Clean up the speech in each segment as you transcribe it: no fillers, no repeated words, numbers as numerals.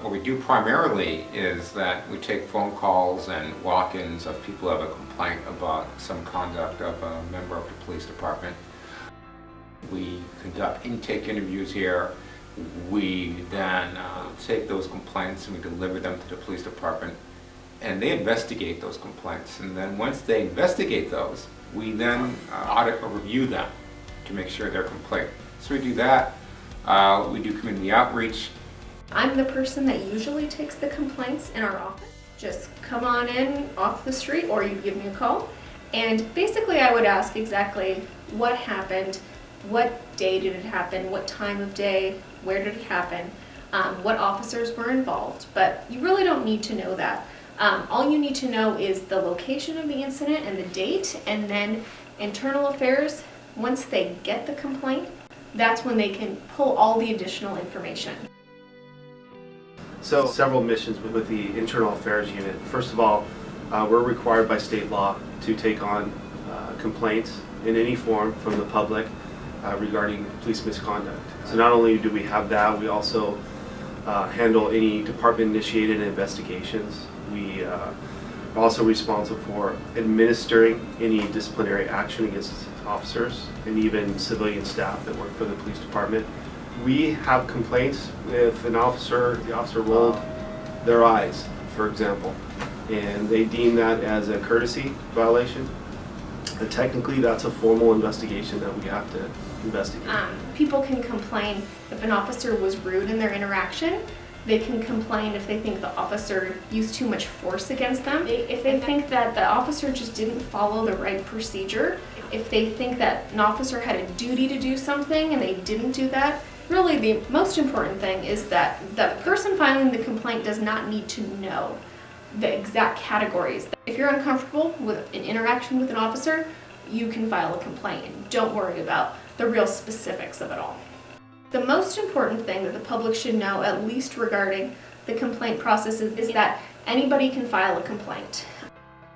What we do primarily is that we take phone calls and walk-ins of people who have a complaint about some conduct of a member of the police department. We conduct intake interviews here. We then take those complaints and we deliver them to the police department, and they investigate those complaints. And then once they investigate those, we then audit or review them to make sure they're complete. So we do that. We do community outreach. I'm the person that usually takes the complaints in our office. Just come on in off the street, or you give me a call. And basically I would ask exactly what happened, what day did it happen, what time of day, where did it happen, what officers were involved. But you really don't need to know that. All you need to know is the location of the incident and the date, and then internal affairs, once they get the complaint, that's when they can pull all the additional information. So several missions with the Internal Affairs Unit. First of all, we're required by state law to take on complaints in any form from the public regarding police misconduct. So not only do we have that, we also handle any department-initiated investigations. We are also responsible for administering any disciplinary action against officers and even civilian staff that work for the police department. We have complaints if the officer rolled their eyes, for example, and they deem that as a courtesy violation. And technically, that's a formal investigation that we have to investigate. People can complain if an officer was rude in their interaction. They can complain if they think the officer used too much force against them. If they think that the officer just didn't follow the right procedure. If they think that an officer had a duty to do something and they didn't do that. Really, the most important thing is that the person filing the complaint does not need to know the exact categories. If you're uncomfortable with an interaction with an officer, you can file a complaint and don't worry about the real specifics of it all. The most important thing that the public should know, at least regarding the complaint process, is that anybody can file a complaint.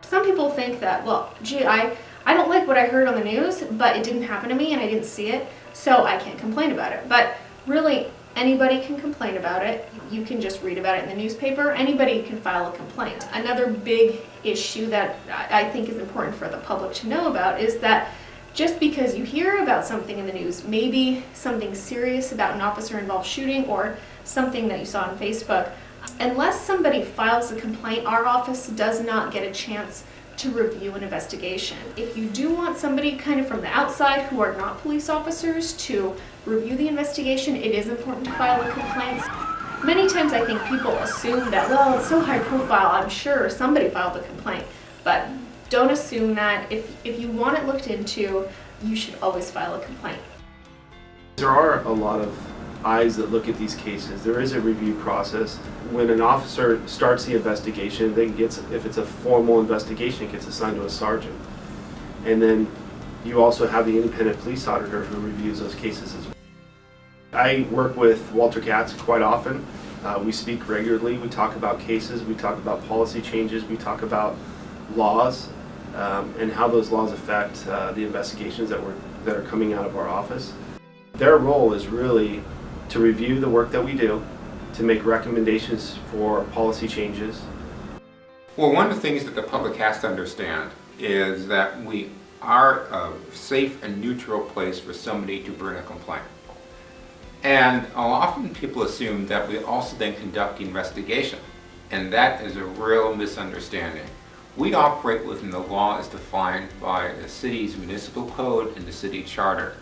Some people think that, well, gee, I don't like what I heard on the news, but it didn't happen to me and I didn't see it, so I can't complain about it. But really, anybody can complain about it. You can just read about it in the newspaper. Anybody can file a complaint. Another big issue that I think is important for the public to know about is that just because you hear about something in the news, maybe something serious about an officer-involved shooting or something that you saw on Facebook, unless somebody files a complaint, our office does not get a chance to review an investigation. If you do want somebody kind of from the outside who are not police officers to review the investigation, it is important to file a complaint. Many times I think people assume that, well, it's so high profile, I'm sure somebody filed a complaint. But don't assume that. If you want it looked into, you should always file a complaint. There are a lot of eyes that look at these cases. There is a review process. When an officer starts the investigation, if it's a formal investigation, it gets assigned to a sergeant. And then you also have the independent police auditor who reviews those cases as well. I work with Walter Katz quite often. We speak regularly. We talk about cases. We talk about policy changes. We talk about laws and how those laws affect the investigations that are coming out of our office. Their role is really to review the work that we do, to make recommendations for policy changes. Well, one of the things that the public has to understand is that we are a safe and neutral place for somebody to bring a complaint. And often people assume that we also then conduct the investigation, and that is a real misunderstanding. We operate within the law as defined by the city's municipal code and the city charter,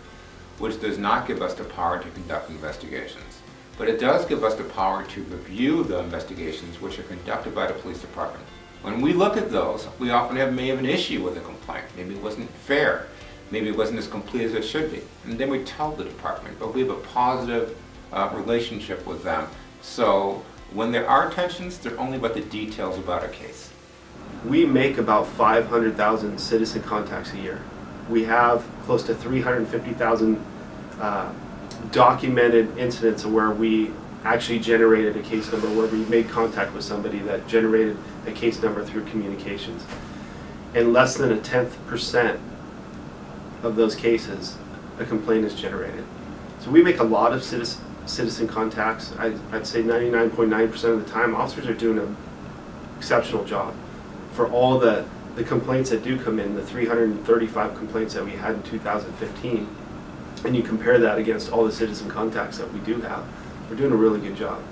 which does not give us the power to conduct investigations. But it does give us the power to review the investigations which are conducted by the police department. When we look at those, we often may have an issue with a complaint. Maybe it wasn't fair. Maybe it wasn't as complete as it should be. And then we tell the department, but we have a positive relationship with them. So when there are tensions, they're only about the details about a case. We make about 500,000 citizen contacts a year. We have close to 350,000 documented incidents where we actually generated a case number, where we made contact with somebody that generated a case number through communications. In less than 0.1% of those cases, a complaint is generated. So we make a lot of citizen contacts. I'd say 99.9% of the time, officers are doing an exceptional job. For all the complaints that do come in, the 335 complaints that we had in 2015, and you compare that against all the citizen contacts that we do have, we're doing a really good job.